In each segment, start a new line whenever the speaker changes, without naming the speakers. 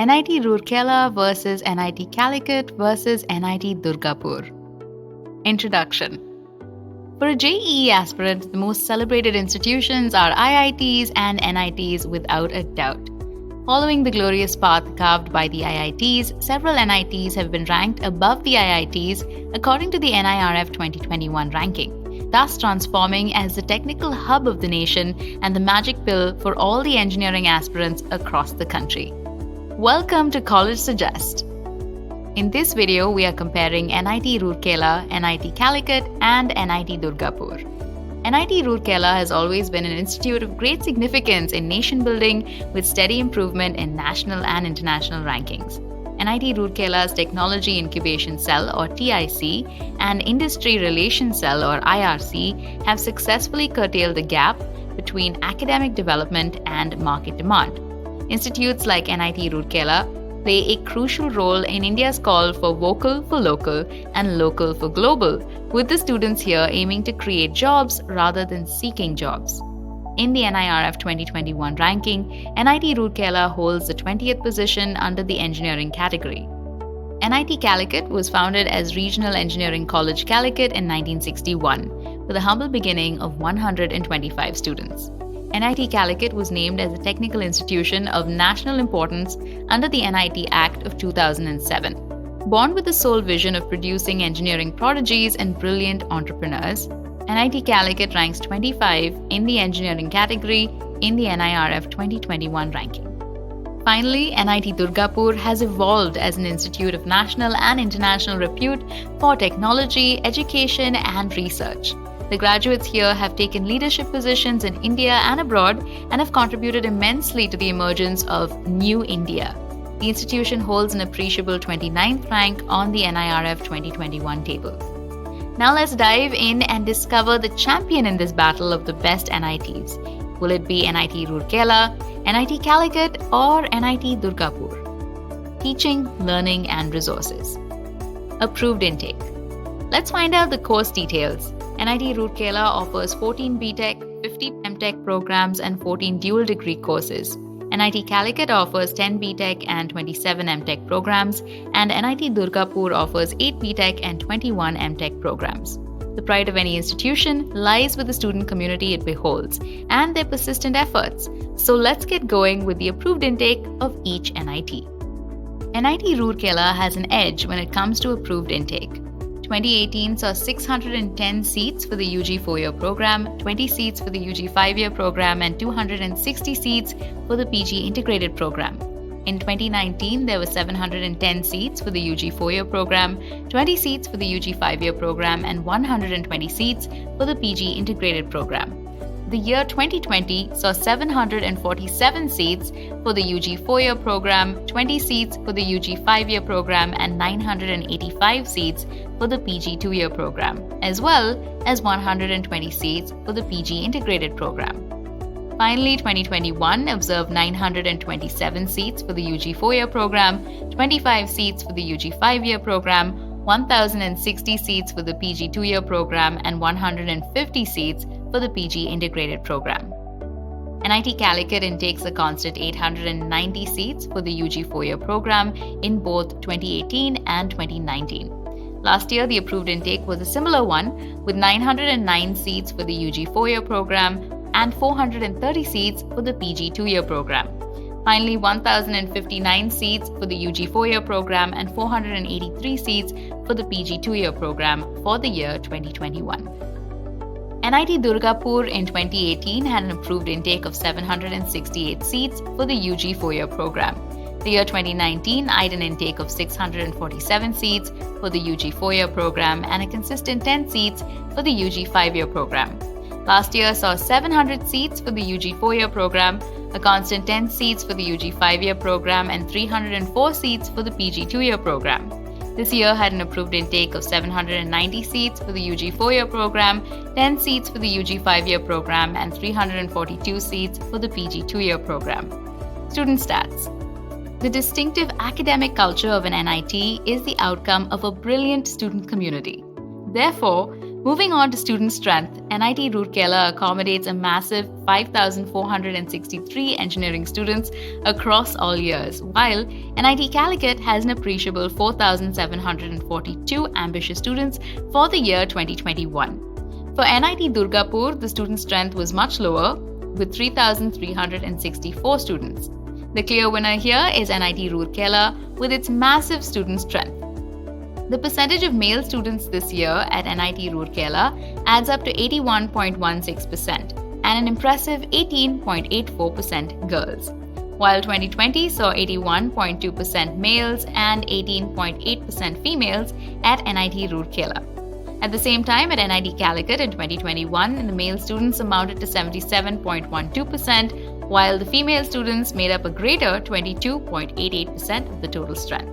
NIT Rourkela versus NIT Calicut versus NIT Durgapur. Introduction. For a JEE aspirant, the most celebrated institutions are IITs and NITs without a doubt. Following the glorious path carved by the IITs, several NITs have been ranked above the IITs according to the NIRF 2021 ranking, thus transforming as the technical hub of the nation and the magic pill for all the engineering aspirants across the country. Welcome to College Suggest. In this video, we are comparing NIT Rourkela, NIT Calicut, and NIT Durgapur. NIT Rourkela has always been an institute of great significance in nation building with steady improvement in national and international rankings. NIT Rourkela's Technology Incubation Cell or TIC and Industry Relations Cell or IRC have successfully curtailed the gap between academic development and market demand. Institutes like NIT Rourkela play a crucial role in India's call for vocal for local and local for global, with the students here aiming to create jobs rather than seeking jobs. In the NIRF 2021 ranking, NIT Rourkela holds the 20th position under the engineering category. NIT Calicut was founded as Regional Engineering College Calicut in 1961, with a humble beginning of 125 students. NIT Calicut was named as a technical institution of national importance under the NIT Act of 2007. Born with the sole vision of producing engineering prodigies and brilliant entrepreneurs, NIT Calicut ranks 25 in the engineering category in the NIRF 2021 ranking. Finally, NIT Durgapur has evolved as an institute of national and international repute for technology, education, and research. The graduates here have taken leadership positions in India and abroad and have contributed immensely to the emergence of New India. The institution holds an appreciable 29th rank on the NIRF 2021 table. Now let's dive in and discover the champion in this battle of the best NITs. Will it be NIT Rourkela, NIT Calicut, or NIT Durgapur? Teaching, learning, and resources. Approved intake. Let's find out the course details. NIT Rourkela offers 14 BTech, 50 MTech programs, and 14 dual degree courses. NIT Calicut offers 10 BTech and 27 MTech programs, and NIT Durgapur offers 8 BTech and 21 MTech programs. The pride of any institution lies with the student community it beholds and their persistent efforts. So let's get going with the approved intake of each NIT. NIT Rourkela has an edge when it comes to approved intake. 2018 saw 610 seats for the UG 4-year program, 20 seats for the UG 5-year program, and 260 seats for the PG integrated program. In 2019, there were 710 seats for the UG 4-year program, 20 seats for the UG 5-year program, and 120 seats for the PG integrated program. The year 2020 saw 747 seats for the UG 4-year program, 20 seats for the UG 5-year program, and 985 seats for the PG 2-year program, as well as 120 seats for the PG integrated program. Finally, 2021 observed 927 seats for the UG 4-year program, 25 seats for the UG 5-year program, 1,060 seats for the PG 2-year program, and 150 seats for the PG integrated program. NIT Calicut intakes a constant 890 seats for the UG 4-year program in both 2018 and 2019. Last year, the approved intake was a similar one, with 909 seats for the UG 4-year program and 430 seats for the PG 2-year program. Finally, 1,059 seats for the UG 4-year program and 483 seats for the PG 2-year program for the year 2021. NIT Durgapur in 2018 had an approved intake of 768 seats for the UG 4-year program. The year 2019 eyed an intake of 647 seats for the UG 4-year program and a consistent 10 seats for the UG 5-year program. Last year saw 700 seats for the UG 4-year program, a constant 10 seats for the UG 5-year program, and 304 seats for the PG 2-year program. This year had an approved intake of 790 seats for the UG 4-year program, 10 seats for the UG 5-year program, and 342 seats for the PG 2-year program. Student stats. The distinctive academic culture of an NIT is the outcome of a brilliant student community. Therefore, Moving on to student strength, NIT Rourkela accommodates a massive 5,463 engineering students across all years, while NIT Calicut has an appreciable 4,742 ambitious students for the year 2021. For NIT Durgapur, the student strength was much lower, with 3,364 students. The clear winner here is NIT Rourkela with its massive student strength. The percentage of male students this year at NIT Rourkela adds up to 81.16% and an impressive 18.84% girls, while 2020 saw 81.2% males and 18.8% females at NIT Rourkela. At the same time, at NIT Calicut in 2021, the male students amounted to 77.12%, while the female students made up a greater 22.88% of the total strength.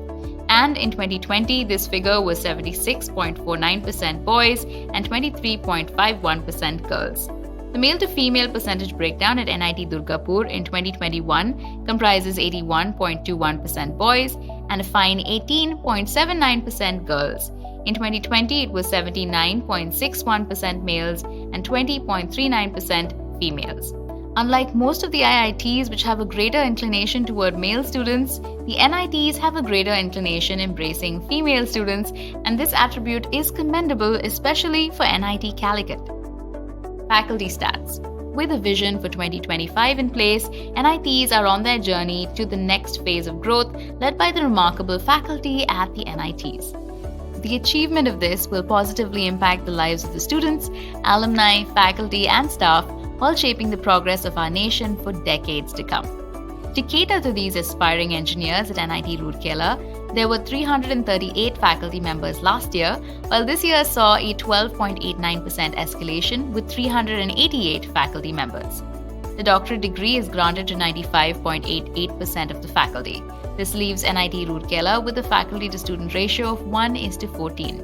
And in 2020, this figure was 76.49% boys and 23.51% girls. The male to female percentage breakdown at NIT Durgapur in 2021 comprises 81.21% boys and a fine 18.79% girls. In 2020, it was 79.61% males and 20.39% females. Unlike most of the IITs, which have a greater inclination toward male students, the NITs have a greater inclination embracing female students, and this attribute is commendable, especially for NIT Calicut. Faculty stats. With a vision for 2025 in place, NITs are on their journey to the next phase of growth, led by the remarkable faculty at the NITs. The achievement of this will positively impact the lives of the students, alumni, faculty, and staff, while shaping the progress of our nation for decades to come. To cater to these aspiring engineers at NIT Rourkela, there were 338 faculty members last year, while this year saw a 12.89% escalation with 388 faculty members. The doctorate degree is granted to 95.88% of the faculty. This leaves NIT Rourkela with a faculty-to-student ratio of 1:14.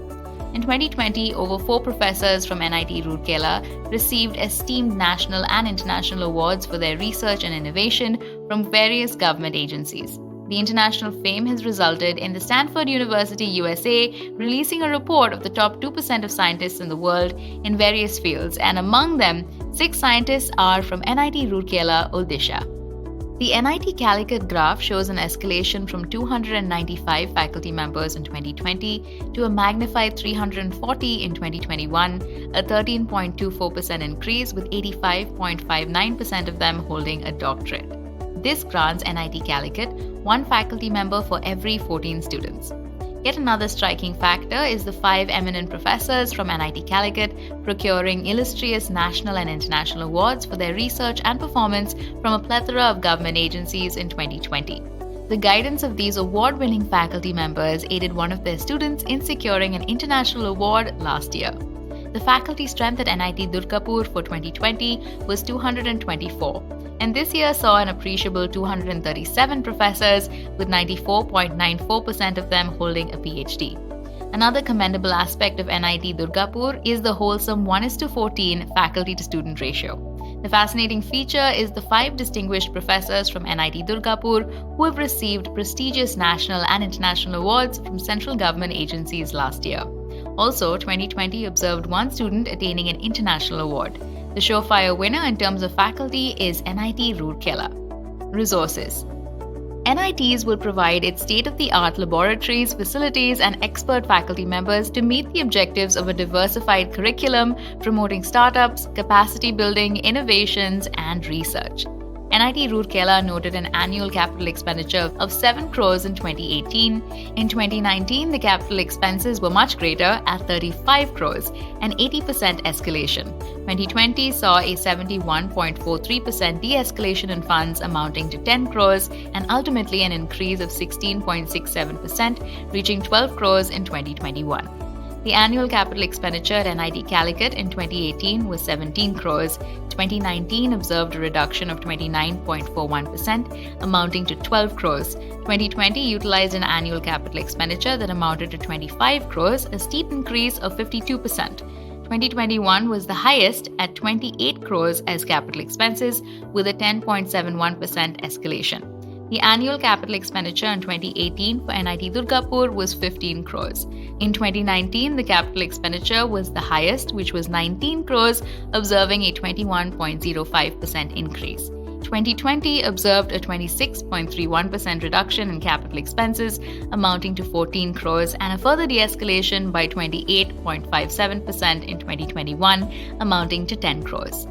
In 2020, over 4 professors from NIT Rourkela received esteemed national and international awards for their research and innovation from various government agencies. The international fame has resulted in the Stanford University, USA, releasing a report of the top 2% of scientists in the world in various fields, and among them, 6 scientists are from NIT Rourkela, Odisha. The NIT Calicut graph shows an escalation from 295 faculty members in 2020 to a magnified 340 in 2021, a 13.24% increase with 85.59% of them holding a doctorate. This grants NIT Calicut 1 faculty member for every 14 students. Yet another striking factor is the 5 eminent professors from NIT Calicut procuring illustrious national and international awards for their research and performance from a plethora of government agencies in 2020. The guidance of these award-winning faculty members aided one of their students in securing an international award last year. The faculty strength at NIT Durgapur for 2020 was 224, and this year saw an appreciable 237 professors, with 94.94% of them holding a Ph.D. Another commendable aspect of NIT Durgapur is the wholesome 1:14 faculty-to-student ratio. The fascinating feature is the 5 distinguished professors from NIT Durgapur who have received prestigious national and international awards from central government agencies last year. Also, 2020 observed 1 student attaining an international award. The surefire winner in terms of faculty is NIT Rourkela. Resources. NITs will provide its state-of-the-art laboratories, facilities, and expert faculty members to meet the objectives of a diversified curriculum, promoting startups, capacity building, innovations, and research. NIT Rourkela noted an annual capital expenditure of 7 crores in 2018. In 2019, the capital expenses were much greater at 35 crores, an 80% escalation. 2020 saw a 71.43% de-escalation in funds amounting to 10 crores and ultimately an increase of 16.67%, reaching 12 crores in 2021. The annual capital expenditure at NIT Calicut in 2018 was 17 crores. 2019 observed a reduction of 29.41%, amounting to 12 crores. 2020 utilized an annual capital expenditure that amounted to 25 crores, a steep increase of 52%. 2021 was the highest at 28 crores as capital expenses, with a 10.71% escalation. The annual capital expenditure in 2018 for NIT Durgapur was 15 crores. In 2019, the capital expenditure was the highest, which was 19 crores, observing a 21.05% increase. 2020 observed a 26.31% reduction in capital expenses, amounting to 14 crores, and a further de-escalation by 28.57% in 2021, amounting to 10 crores.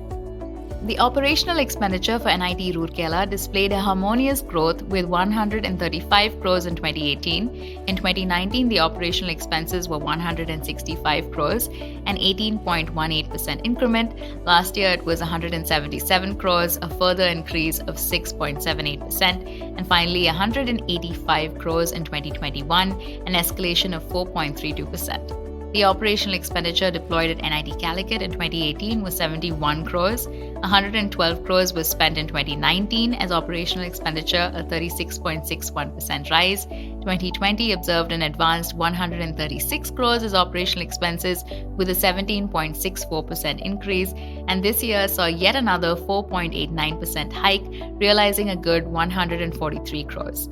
The operational expenditure for NIT Rourkela displayed a harmonious growth with 135 crores in 2018. In 2019, the operational expenses were 165 crores, an 18.18% increment. Last year, it was 177 crores, a further increase of 6.78%. And finally, 185 crores in 2021, an escalation of 4.32%. The operational expenditure deployed at NIT Calicut in 2018 was 71 crores. 112 crores was spent in 2019 as operational expenditure, a 36.61% rise. 2020 observed an advanced 136 crores as operational expenses with a 17.64% increase, and this year saw yet another 4.89% hike, realizing a good 143 crores.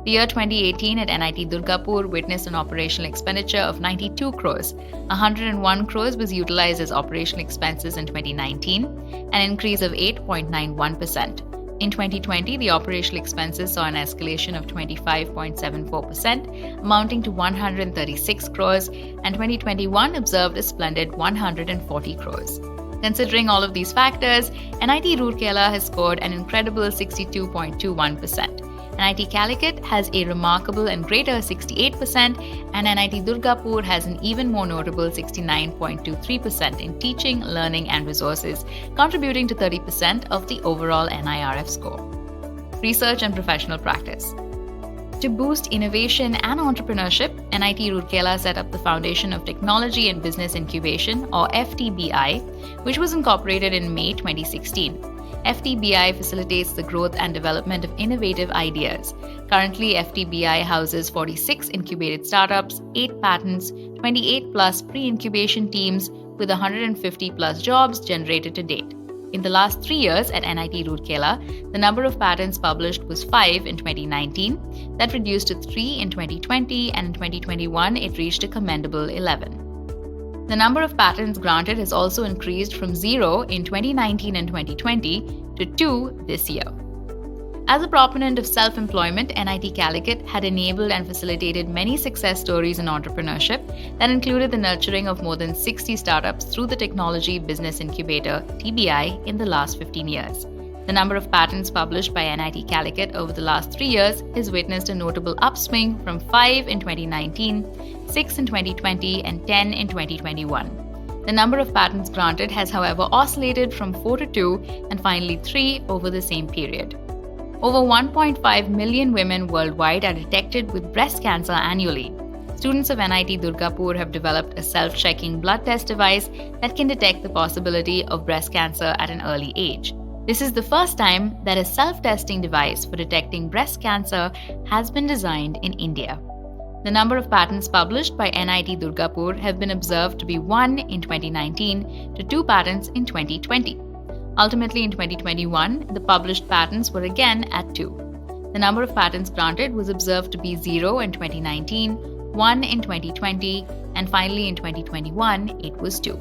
The year 2018 at NIT Durgapur witnessed an operational expenditure of 92 crores. 101 crores was utilized as operational expenses in 2019, an increase of 8.91%. In 2020, the operational expenses saw an escalation of 25.74%, amounting to 136 crores, and 2021 observed a splendid 140 crores. Considering all of these factors, NIT Rourkela has scored an incredible 62.21%. NIT Calicut has a remarkable and greater 68%, and NIT Durgapur has an even more notable 69.23% in teaching, learning, and resources, contributing to 30% of the overall NIRF score. Research and professional practice. To boost innovation and entrepreneurship, NIT Rourkela set up the Foundation of Technology and Business Incubation, or FTBI, which was incorporated in May 2016. FTBI facilitates the growth and development of innovative ideas. Currently, FTBI houses 46 incubated startups, 8 patents, 28 plus pre-incubation teams, with 150 plus jobs generated to date. In the last 3 years at NIT Rourkela, the number of patents published was 5 in 2019, that reduced to 3 in 2020, and in 2021 it reached a commendable 11. The number of patents granted has also increased from 0 in 2019 and 2020 to 2 this year. As a proponent of self-employment, NIT Calicut had enabled and facilitated many success stories in entrepreneurship that included the nurturing of more than 60 startups through the Technology Business Incubator (TBI) in the last 15 years. The number of patents published by NIT Calicut over the last 3 years has witnessed a notable upswing from 5 in 2019, 6 in 2020, and 10 in 2021. The number of patents granted has, however, oscillated from 4 to 2 and finally 3 over the same period. Over 1.5 million women worldwide are detected with breast cancer annually. Students of NIT Durgapur have developed a self-checking blood test device that can detect the possibility of breast cancer at an early age. This is the first time that a self-testing device for detecting breast cancer has been designed in India. The number of patents published by NIT Durgapur have been observed to be 1 in 2019 to 2 patents in 2020. Ultimately, in 2021, the published patents were again at 2. The number of patents granted was observed to be 0 in 2019, 1 in 2020, and finally in 2021, it was 2.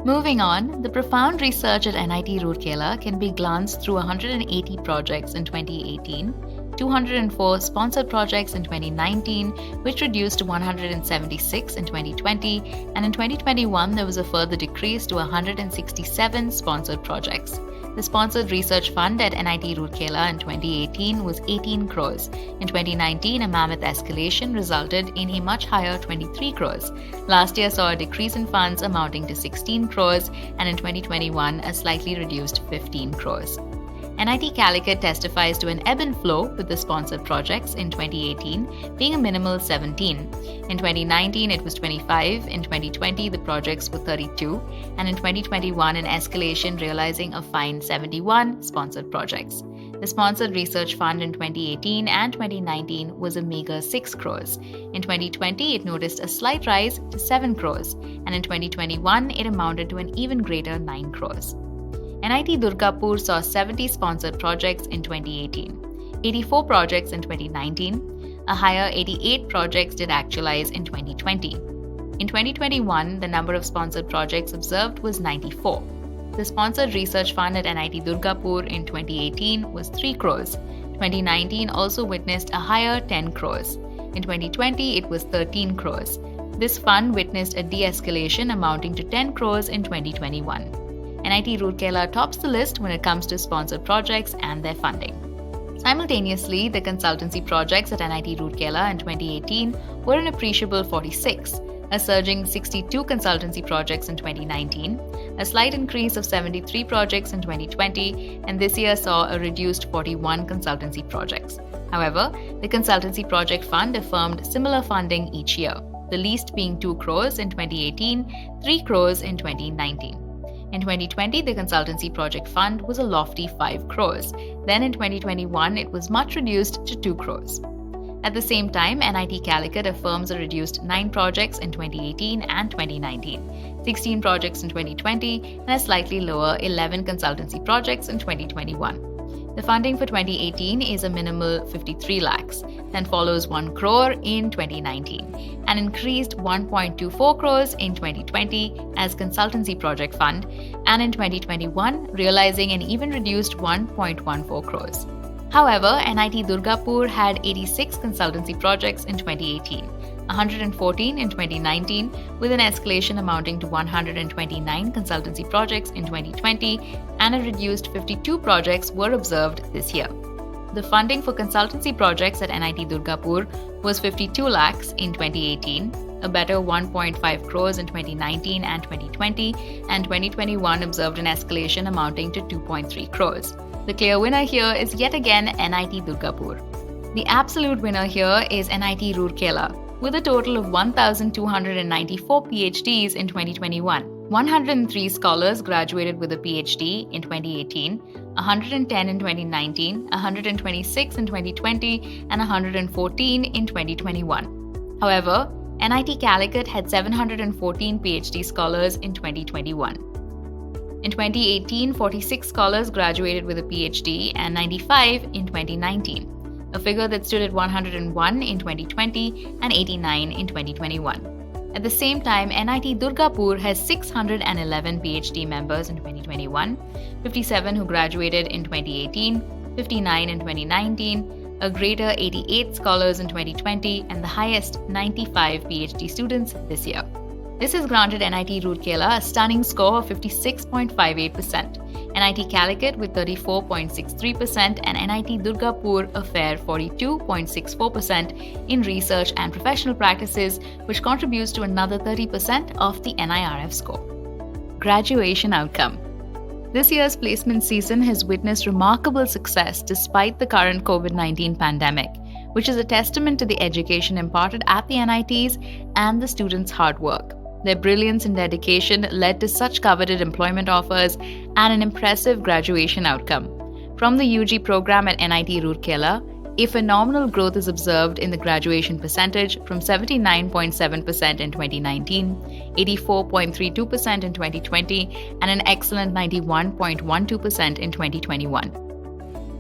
Moving on, the profound research at NIT Rourkela can be glanced through 180 projects in 2018, 204 sponsored projects in 2019, which reduced to 176 in 2020, and in 2021 there was a further decrease to 167 sponsored projects. The sponsored research fund at NIT Rourkela in 2018 was 18 crores. In 2019, a mammoth escalation resulted in a much higher 23 crores. Last year saw a decrease in funds amounting to 16 crores, and in 2021, a slightly reduced 15 crores. NIT Calicut testifies to an ebb and flow with the sponsored projects in 2018 being a minimal 17. In 2019, it was 25. In 2020, the projects were 32. And in 2021, an escalation realizing a fine 71 sponsored projects. The sponsored research fund in 2018 and 2019 was a meager 6 crores. In 2020, it noticed a slight rise to 7 crores. And in 2021, it amounted to an even greater 9 crores. NIT Durgapur saw 70 sponsored projects in 2018. 84 projects in 2019. A higher 88 projects did actualize in 2020. In 2021, the number of sponsored projects observed was 94. The sponsored research fund at NIT Durgapur in 2018 was 3 crores. 2019 also witnessed a higher 10 crores. In 2020, it was 13 crores. This fund witnessed a de-escalation amounting to 10 crores in 2021. NIT Rourkela tops the list when it comes to sponsored projects and their funding. Simultaneously, the consultancy projects at NIT Rourkela in 2018 were an appreciable 46, a surging 62 consultancy projects in 2019, a slight increase of 73 projects in 2020, and this year saw a reduced 41 consultancy projects. However, the consultancy project fund affirmed similar funding each year, the least being 2 crores in 2018, 3 crores in 2019. In 2020, the consultancy project fund was a lofty 5 crores. Then in 2021, it was much reduced to 2 crores. At the same time, NIT Calicut affirms a reduced 9 projects in 2018 and 2019, 16 projects in 2020, and a slightly lower 11 consultancy projects in 2021. The funding for 2018 is a minimal 53 lakhs, then follows 1 crore in 2019, and increased 1.24 crores in 2020 as consultancy project fund, and in 2021 realizing an even reduced 1.14 crores. However, NIT Durgapur had 86 consultancy projects in 2018, 114 in 2019, with an escalation amounting to 129 consultancy projects in 2020, and a reduced 52 projects were observed this year. The funding for consultancy projects at NIT Durgapur was 52 lakhs in 2018, a better 1.5 crores in 2019 and 2020, and 2021 observed an escalation amounting to 2.3 crores. The clear winner here is yet again NIT Durgapur. The absolute winner here is NIT Rourkela, with a total of 1,294 Ph.Ds in 2021. 103 scholars graduated with a Ph.D. in 2018, 110 in 2019, 126 in 2020, and 114 in 2021. However, NIT Calicut had 714 Ph.D. scholars in 2021. In 2018, 46 scholars graduated with a Ph.D. and 95 in 2019, a figure that stood at 101 in 2020 and 89 in 2021. At the same time, NIT Durgapur has 611 Ph.D. members in 2021, 57 who graduated in 2018, 59 in 2019, a greater 88 scholars in 2020, and the highest 95 Ph.D. students this year. This has granted NIT Rourkela a stunning score of 56.58%, NIT Calicut with 34.63%, and NIT Durgapur a fair 42.64% in research and professional practices, which contributes to another 30% of the NIRF score. Graduation outcome. This year's placement season has witnessed remarkable success despite the current COVID-19 pandemic, which is a testament to the education imparted at the NITs and the students' hard work. Their brilliance and dedication led to such coveted employment offers and an impressive graduation outcome. From the UG program at NIT Rourkela, a phenomenal growth is observed in the graduation percentage from 79.7% in 2019, 84.32% in 2020, and an excellent 91.12% in 2021.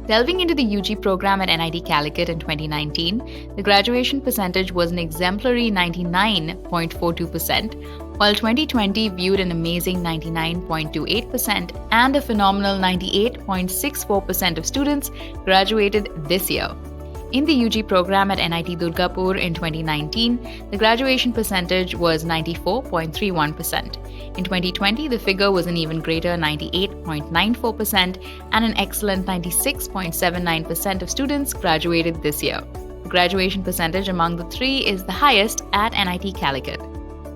Delving into the UG program at NIT Calicut in 2019, the graduation percentage was an exemplary 99.42%, while 2020 viewed an amazing 99.28% and a phenomenal 98.64% of students graduated this year. In the UG program at NIT Durgapur in 2019, the graduation percentage was 94.31%. In 2020, the figure was an even greater 98.94% and an excellent 96.79% of students graduated this year. The graduation percentage among the three is the highest at NIT Calicut.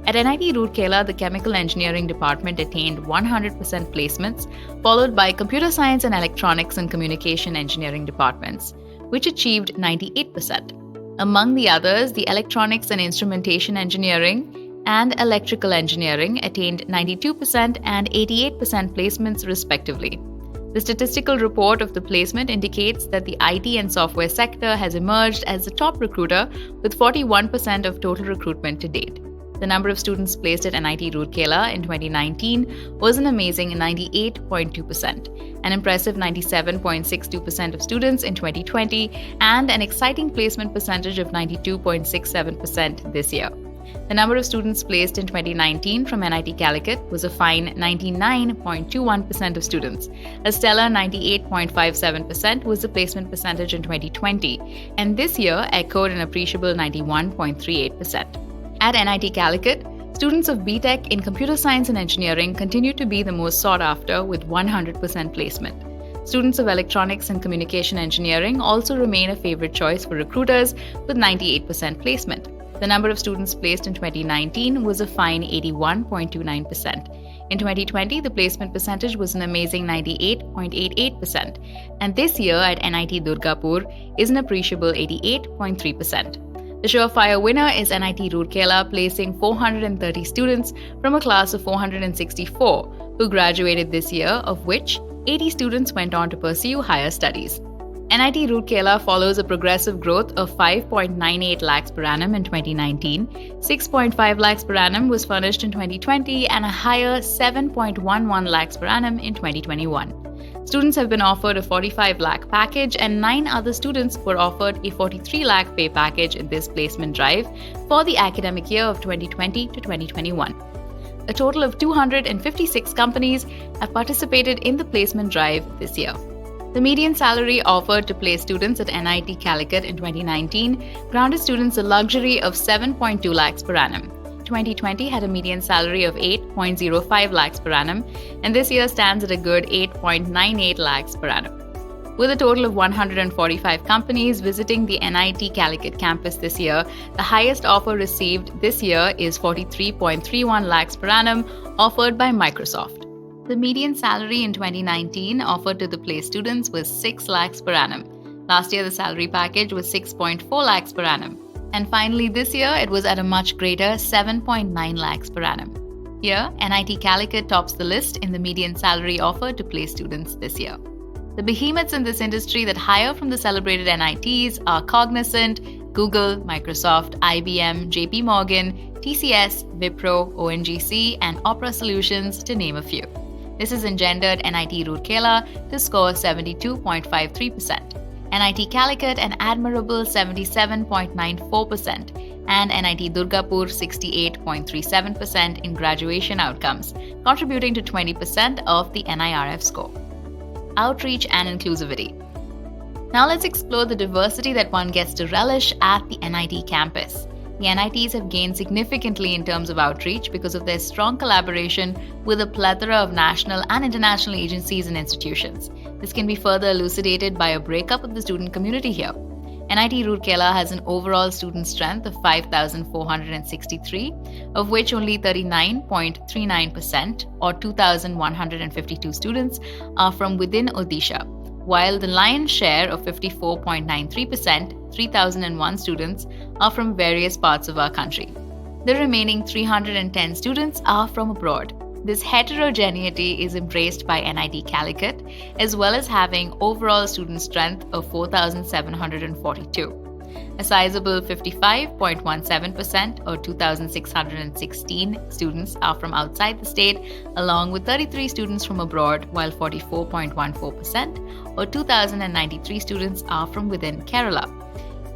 At NIT Rourkela, the Chemical Engineering Department attained 100% placements, followed by Computer Science and Electronics and Communication Engineering departments, which achieved 98%. Among the others, the Electronics and Instrumentation Engineering and Electrical Engineering attained 92% and 88% placements respectively. The statistical report of the placement indicates that the IT and software sector has emerged as the top recruiter with 41% of total recruitment to date. The number of students placed at NIT Rourkela in 2019 was an amazing 98.2%, an impressive 97.62% of students in 2020, and an exciting placement percentage of 92.67% this year. The number of students placed in 2019 from NIT Calicut was a fine 99.21% of students. A stellar 98.57% was the placement percentage in 2020, and this year echoed an appreciable 91.38%. At NIT Calicut, students of B.Tech in Computer Science and Engineering continue to be the most sought after with 100% placement. Students of Electronics and Communication Engineering also remain a favorite choice for recruiters with 98% placement. The number of students placed in 2019 was a fine 81.29%. In 2020, the placement percentage was an amazing 98.88%, and this year at NIT Durgapur is an appreciable 88.3%. The surefire winner is NIT Rourkela, placing 430 students from a class of 464 who graduated this year, of which 80 students went on to pursue higher studies. NIT Rourkela follows a progressive growth of 5.98 lakhs per annum in 2019, 6.5 lakhs per annum was furnished in 2020, and a higher 7.11 lakhs per annum in 2021. Students have been offered a 45 lakh package, and 9 other students were offered a 43 lakh pay package in this placement drive for the academic year of 2020 to 2021. A total of 256 companies have participated in the placement drive this year. The median salary offered to place students at NIT Calicut in 2019 granted students a luxury of 7.2 lakhs per annum. 2020 had a median salary of 8.05 lakhs per annum, and this year stands at a good 8.98 lakhs per annum. With a total of 145 companies visiting the NIT Calicut campus this year, the highest offer received this year is 43.31 lakhs per annum, offered by Microsoft. The median salary in 2019 offered to the placed students was 6 lakhs per annum. Last year, the salary package was 6.4 lakhs per annum. And finally, this year, it was at a much greater 7.9 lakhs per annum. Here, NIT Calicut tops the list in the median salary offered to place students this year. The behemoths in this industry that hire from the celebrated NITs are Cognizant, Google, Microsoft, IBM, JP Morgan, TCS, Wipro, ONGC, and Opera Solutions, to name a few. This has engendered NIT Rourkela to score 72.53%, NIT Calicut an admirable 77.94%, and NIT Durgapur 68.37% in graduation outcomes, contributing to 20% of the NIRF score. Outreach and inclusivity. Now let's explore the diversity that one gets to relish at the NIT campus. The NITs have gained significantly in terms of outreach because of their strong collaboration with a plethora of national and international agencies and institutions. This can be further elucidated by a breakup of the student community here. NIT Rourkela has an overall student strength of 5,463, of which only 39.39% or 2,152 students are from within Odisha, while the lion's share of 54.93%, 3,001 students, are from various parts of our country. The remaining 310 students are from abroad. This heterogeneity is embraced by NIT Calicut, as well as having overall student strength of 4,742. A sizable 55.17% or 2,616 students are from outside the state, along with 33 students from abroad, while 44.14% or 2,093 students are from within Kerala.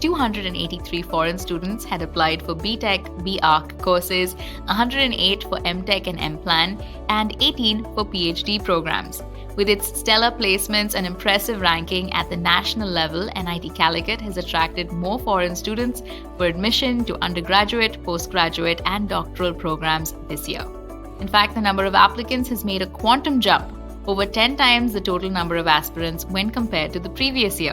283 foreign students had applied for B.Tech, B.Arch courses, 108 for M.Tech and M.Plan, and 18 for Ph.D. programs. With its stellar placements and impressive ranking at the national level, NIT Calicut has attracted more foreign students for admission to undergraduate, postgraduate, and doctoral programs this year. In fact, the number of applicants has made a quantum jump, over 10 times the total number of aspirants when compared to the previous year.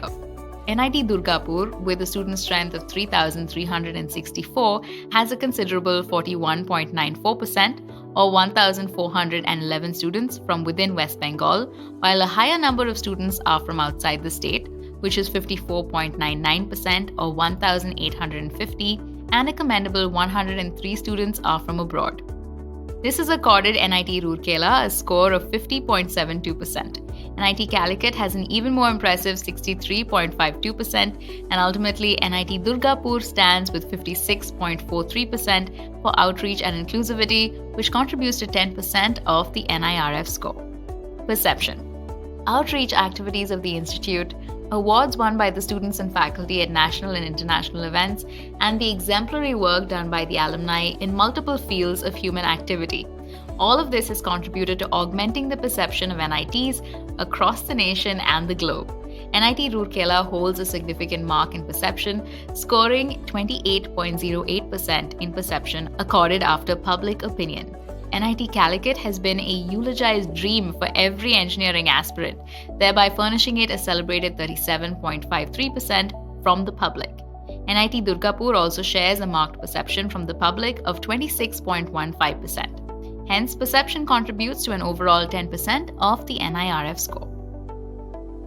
NIT Durgapur, with a student strength of 3,364, has a considerable 41.94% or 1,411 students from within West Bengal, while a higher number of students are from outside the state, which is 54.99% or 1,850, and a commendable 103 students are from abroad. This has accorded NIT Rourkela a score of 50.72%. NIT Calicut has an even more impressive 63.52%, and ultimately NIT Durgapur stands with 56.43% for outreach and inclusivity, which contributes to 10% of the NIRF score. Perception. Outreach activities of the Institute, awards won by the students and faculty at national and international events, and the exemplary work done by the alumni in multiple fields of human activity. All of this has contributed to augmenting the perception of NITs across the nation and the globe. NIT Rourkela holds a significant mark in perception, scoring 28.08% in perception accorded after public opinion. NIT Calicut has been a eulogized dream for every engineering aspirant, thereby furnishing it a celebrated 37.53% from the public. NIT Durgapur also shares a marked perception from the public of 26.15%. Hence, perception contributes to an overall 10% of the NIRF score.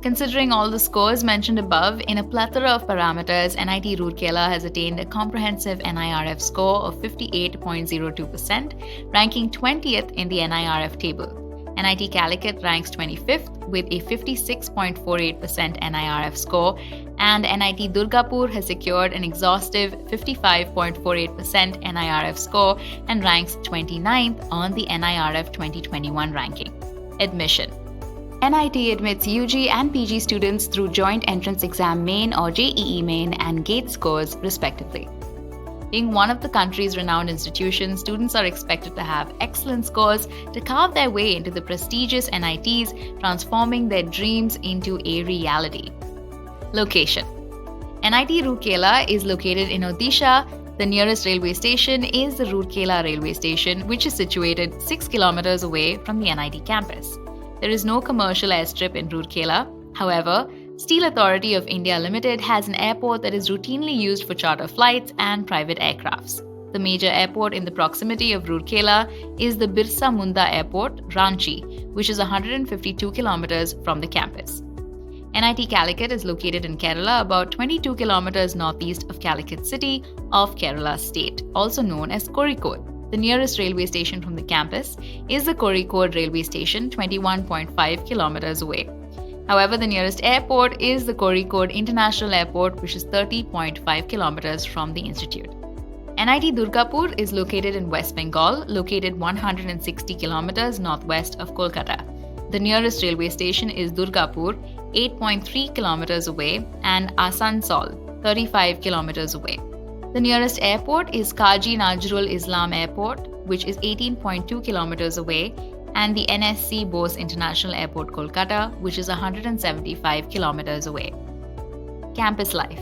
Considering all the scores mentioned above, in a plethora of parameters, NIT Rourkela has attained a comprehensive NIRF score of 58.02%, ranking 20th in the NIRF table. NIT Calicut ranks 25th with a 56.48% NIRF score, and NIT Durgapur has secured an exhaustive 55.48% NIRF score and ranks 29th on the NIRF 2021 ranking. Admission. NIT admits UG and PG students through Joint Entrance Exam Main or JEE Main and GATE scores, respectively. Being one of the country's renowned institutions, students are expected to have excellent scores to carve their way into the prestigious NITs, transforming their dreams into a reality. Location. NIT Rourkela is located in Odisha. The nearest railway station is the Rourkela railway station, which is situated 6 kilometers away from the NIT campus. There is no commercial airstrip in Rourkela. However, Steel Authority of India Limited has an airport that is routinely used for charter flights and private aircrafts. The major airport in the proximity of Rourkela is the Birsa Munda Airport, Ranchi, which is 152 kilometers from the campus. NIT Calicut is located in Kerala, about 22 kilometers northeast of Calicut city of Kerala state, also known as Kozhikode. The nearest railway station from the campus is the Kozhikode railway station, 21.5 kilometers away. However, the nearest airport is the Kozhikode International Airport, which is 30.5 kilometers from the institute. NIT Durgapur is located in West Bengal, located 160 kilometers northwest of Kolkata. The nearest railway station is Durgapur, 8.3 kilometers away, and Asansol, 35 kilometers away. The nearest airport is Kaji Nazrul Islam Airport, which is 18.2 kilometers away, and the NSC Bose International Airport, Kolkata, which is 175 kilometers away. Campus life.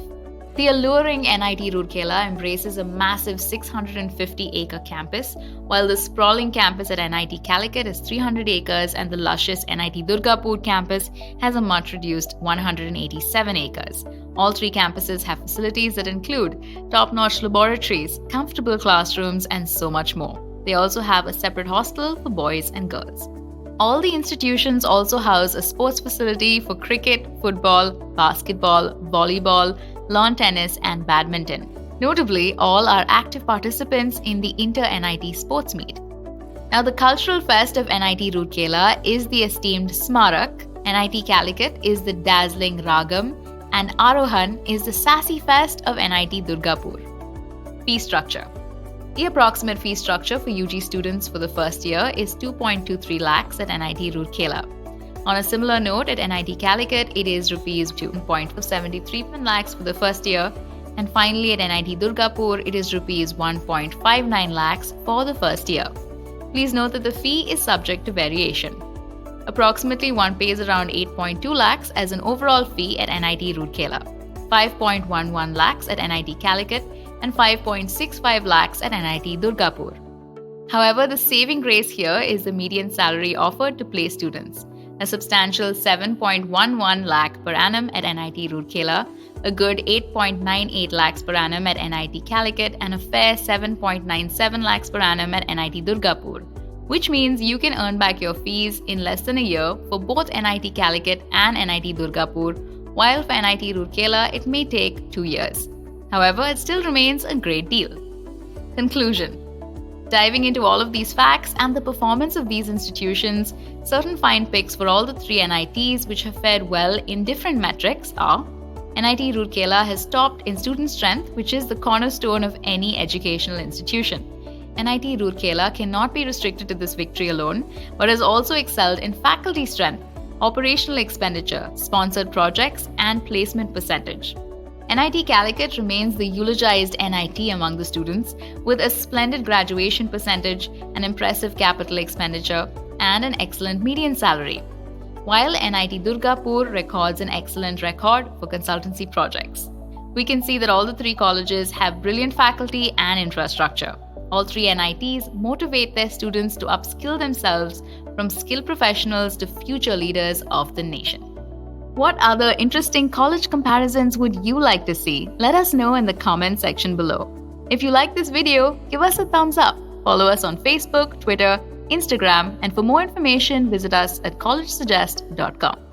The alluring NIT Rourkela embraces a massive 650-acre campus, while the sprawling campus at NIT Calicut is 300 acres and the luscious NIT Durgapur campus has a much-reduced 187 acres. All three campuses have facilities that include top-notch laboratories, comfortable classrooms, and so much more. They also have a separate hostel for boys and girls. All the institutions also house a sports facility for cricket, football, basketball, volleyball, lawn tennis, and badminton. Notably, all are active participants in the Inter-NIT Sports Meet. Now, the cultural fest of NIT Rourkela is the esteemed Smarak, NIT Calicut is the dazzling Ragam, and Arohan is the sassy fest of NIT Durgapur. Fee structure. The approximate fee structure for UG students for the first year is 2.23 lakhs at NIT Rourkela. On a similar note, at NIT Calicut, it is Rs 2.73 lakhs for the first year, and finally at NIT Durgapur, it is Rs 1.59 lakhs for the first year. Please note that the fee is subject to variation. Approximately one pays around 8.2 lakhs as an overall fee at NIT Rourkela, 5.11 lakhs at NIT Calicut, and 5.65 lakhs at NIT Durgapur. However, the saving grace here is the median salary offered to place students. A substantial 7.11 lakh per annum at NIT Rourkela, a good 8.98 lakhs per annum at NIT Calicut, and a fair 7.97 lakhs per annum at NIT Durgapur, which means you can earn back your fees in less than a year for both NIT Calicut and NIT Durgapur, while for NIT Rourkela it may take 2 years. However, it still remains a great deal. Conclusion. Diving into all of these facts and the performance of these institutions, certain fine picks for all the three NITs which have fared well in different metrics are: NIT Rourkela has topped in student strength, which is the cornerstone of any educational institution. NIT Rourkela cannot be restricted to this victory alone, but has also excelled in faculty strength, operational expenditure, sponsored projects, and placement percentage. NIT Calicut remains the eulogized NIT among the students, with a splendid graduation percentage, an impressive capital expenditure, and an excellent median salary, while NIT Durgapur records an excellent record for consultancy projects. We can see that all the three colleges have brilliant faculty and infrastructure. All three NITs motivate their students to upskill themselves from skilled professionals to future leaders of the nation. What other interesting college comparisons would you like to see? Let us know in the comment section below. If you like this video, give us a thumbs up. Follow us on Facebook, Twitter, Instagram, and for more information, visit us at collegesuggest.com.